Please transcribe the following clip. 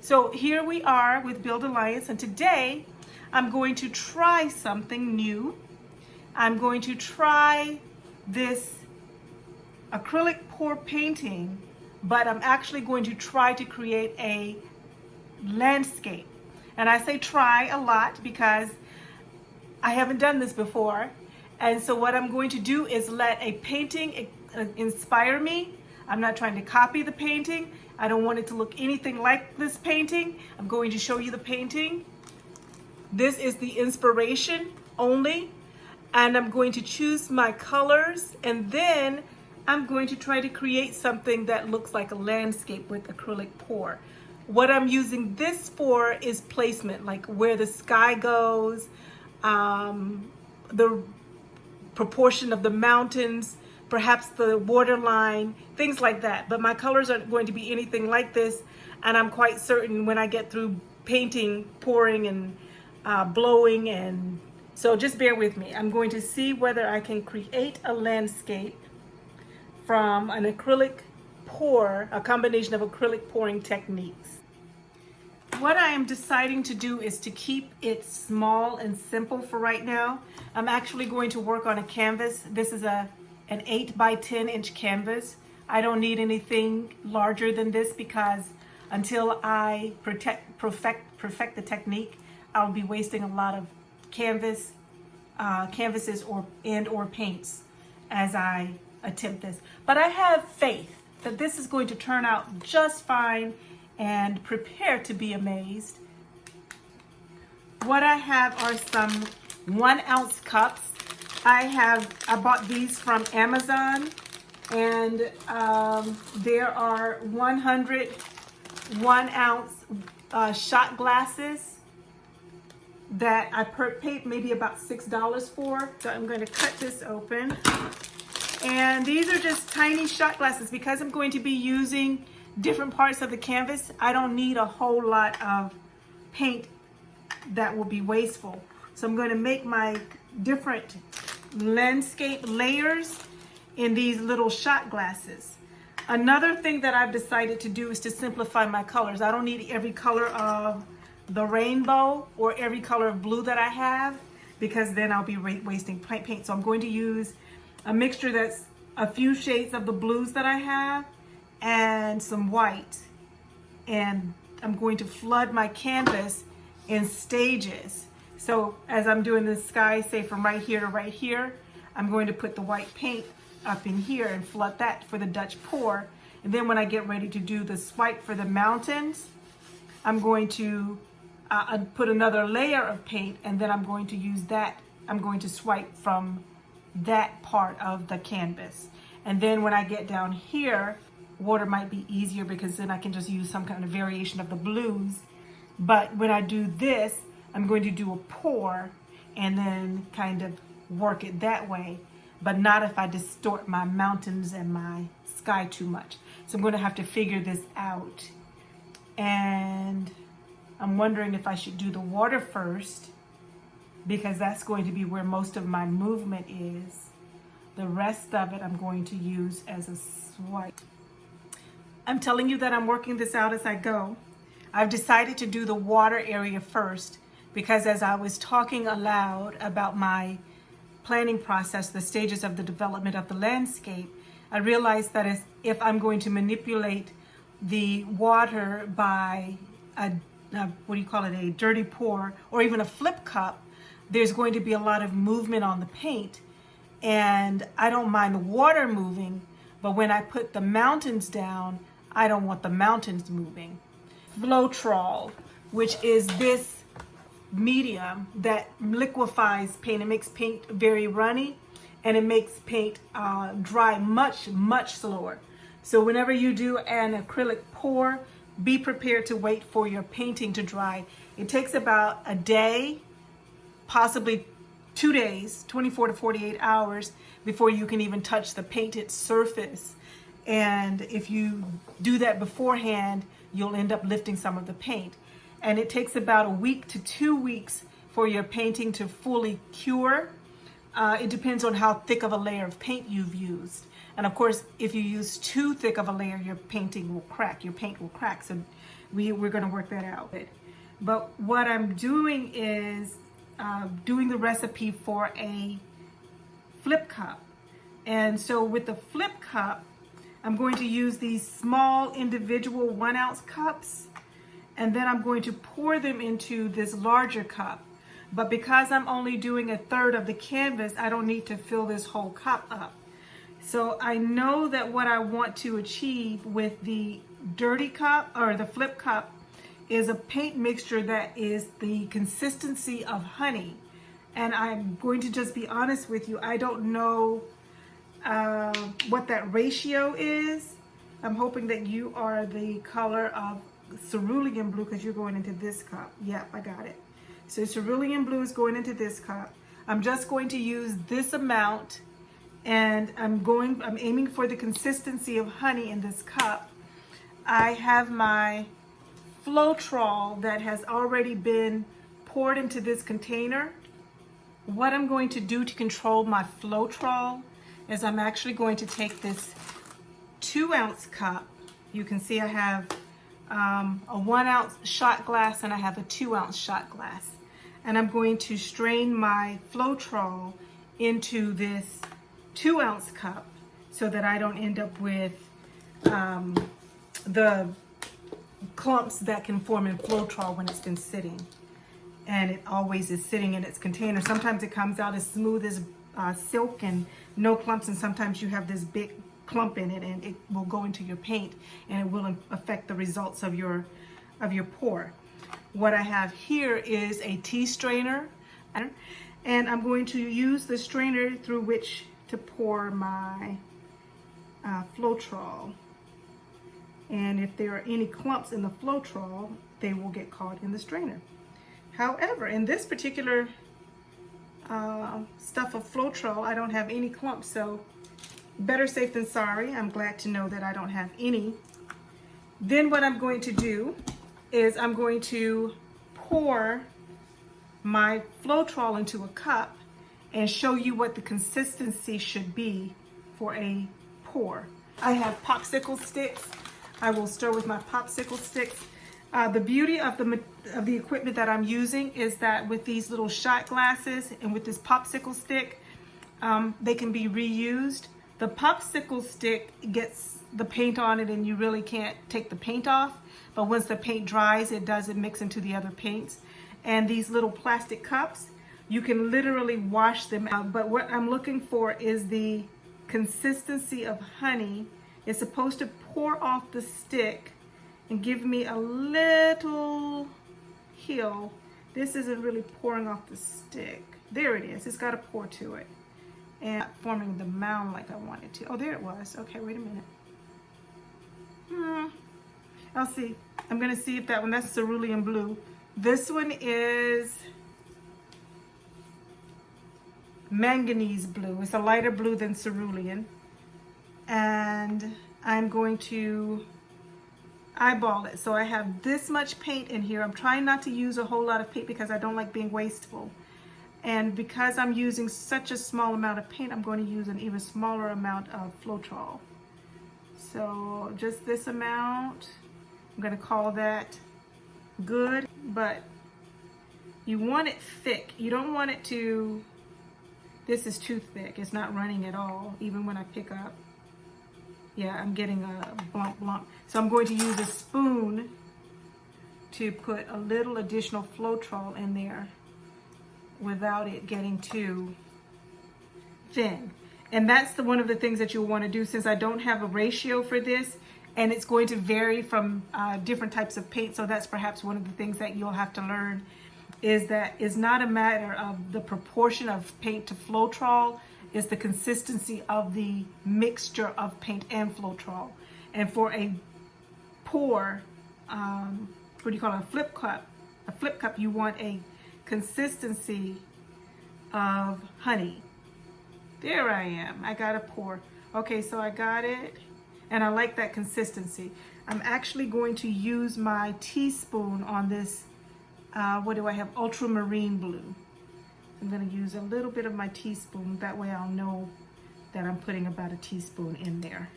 So here we are with Build Alliance, and today I'm going to try something new. I'm going to try this acrylic pour painting, but I'm actually going to try to create a landscape. And I say try a lot because I haven't done this before. And so what I'm going to do is let a painting inspire me. I'm not trying to copy the painting. I don't want it to look anything like this painting. I'm going to show you the painting. This is the inspiration only. And I'm going to choose my colors, and then I'm going to try to create something that looks like a landscape with acrylic pour. What I'm using this for is placement, like where the sky goes, the proportion of the mountains, perhaps the water line, things like that. But my colors aren't going to be anything like this, and I'm quite certain when I get through painting, pouring, and blowing, and so just bear with me. I'm going to see whether I can create a landscape from an acrylic pour, a combination of acrylic pouring techniques. What I am deciding to do is to keep it small and simple for right now. I'm actually going to work on a canvas. This is an 8 by 10 inch canvas. I don't need anything larger than this because until I perfect the technique, I'll be wasting a lot of canvases or paints as I attempt this. But I have faith that this is going to turn out just fine, and prepare to be amazed. What I have are some 1 ounce cups. I bought these from Amazon, and there are 100 1 ounce shot glasses that I paid maybe about $6 for. So I'm going to cut this open. And these are just tiny shot glasses because I'm going to be using different parts of the canvas. I don't need a whole lot of paint that will be wasteful. So I'm going to make my different landscape layers in these little shot glasses. Another thing that I've decided to do is to simplify my colors. I don't need every color of the rainbow or every color of blue that I have, because then I'll be wasting paint. So I'm going to use a mixture that's a few shades of the blues that I have and some white, and I'm going to flood my canvas in stages. So as I'm doing the sky, say from right here to right here, I'm going to put the white paint up in here and flood that for the Dutch pour. And then when I get ready to do the swipe for the mountains, I'm going to put another layer of paint, and then I'm going to use that. I'm going to swipe from that part of the canvas. And then when I get down here, water might be easier because then I can just use some kind of variation of the blues. But when I do this, I'm going to do a pour and then kind of work it that way, but not if I distort my mountains and my sky too much. So I'm going to have to figure this out. And I'm wondering if I should do the water first, because that's going to be where most of my movement is. The rest of it I'm going to use as a swipe. I'm telling you that I'm working this out as I go. I've decided to do the water area first because as I was talking aloud about my planning process, the stages of the development of the landscape, I realized that if I'm going to manipulate the water by a dirty pour or even a flip cup, there's going to be a lot of movement on the paint. And I don't mind the water moving, but when I put the mountains down, I don't want the mountains moving. Floetrol, which is this medium that liquefies paint. It makes paint very runny, and it makes paint dry much, much slower. So whenever you do an acrylic pour, be prepared to wait for your painting to dry. It takes about a day, possibly 2 days, 24 to 48 hours before you can even touch the painted surface. And if you do that beforehand, you'll end up lifting some of the paint. And it takes about a week to 2 weeks for your painting to fully cure. It depends on how thick of a layer of paint you've used. And of course, if you use too thick of a layer, your painting will crack, your paint will crack. So we're going to work that out. But what I'm doing is doing the recipe for a flip cup. And so with the flip cup, I'm going to use these small individual 1 ounce cups, and then I'm going to pour them into this larger cup. But because I'm only doing 1/3 of the canvas, I don't need to fill this whole cup up. So I know that what I want to achieve with the dirty cup or the flip cup is a paint mixture that is the consistency of honey. And I'm going to just be honest with you, I don't know what that ratio is. I'm hoping that you are the color of cerulean blue because you're going into this cup. Yep, I got it. So cerulean blue is going into this cup. I'm just going to use this amount, and I'm aiming for the consistency of honey in this cup. I have my Floetrol that has already been poured into this container. What I'm going to do to control my Floetrol is I'm actually going to take this 2 ounce cup. You can see I have a 1 ounce shot glass and I have a 2 ounce shot glass. And I'm going to strain my Floetrol into this 2 ounce cup so that I don't end up with the clumps that can form in Floetrol when it's been sitting. And it always is sitting in its container. Sometimes it comes out as smooth as silk and no clumps, and sometimes you have this big clump in it and it will go into your paint and it will affect the results of your pour. What I have here is a tea strainer, and I'm going to use the strainer through which to pour my Floetrol. And if there are any clumps in the Floetrol, they will get caught in the strainer. However, in this particular stuff of Floetrol, I don't have any clumps, so better safe than sorry. I'm glad to know that I don't have any. Then what I'm going to do is I'm going to pour my Floetrol into a cup and show you what the consistency should be for a pour. I have popsicle sticks. I will stir with my popsicle sticks. The beauty of the equipment that I'm using is that with these little shot glasses and with this popsicle stick, they can be reused. The popsicle stick gets the paint on it and you really can't take the paint off, but once the paint dries, it doesn't mix into the other paints. And these little plastic cups, you can literally wash them out. But what I'm looking for is the consistency of honey. It's supposed to pour off the stick and give me a little heel. This isn't really pouring off the stick. There it is. It's got a pour to it. And not forming the mound like I wanted to. Oh, there it was. Okay, wait a minute. I'll see. I'm going to see if that one, that's cerulean blue. This one is manganese blue. It's a lighter blue than cerulean. And I'm going to eyeball it. So I have this much paint in here. I'm trying not to use a whole lot of paint because I don't like being wasteful. And because I'm using such a small amount of paint, I'm going to use an even smaller amount of Floetrol. So just this amount. I'm going to call that good, but you want it thick. You don't want it to, this is too thick. It's not running at all, even when I pick up. Yeah, I'm getting a blump. So I'm going to use a spoon to put a little additional Floetrol in there without it getting too thin. And that's one of the things that you'll want to do, since I don't have a ratio for this, and it's going to vary from different types of paint. So that's perhaps one of the things that you'll have to learn, is that it's not a matter of the proportion of paint to Floetrol, it's the consistency of the mixture of paint and Floetrol. And for a pour, what do you call it, a flip cup, you want a consistency of honey. There I am. I got a pour. Okay, so I got it, and I like that consistency. I'm actually going to use my teaspoon on this, what do I have, ultramarine blue. I'm going to use a little bit of my teaspoon. That way I'll know that I'm putting about a teaspoon in there.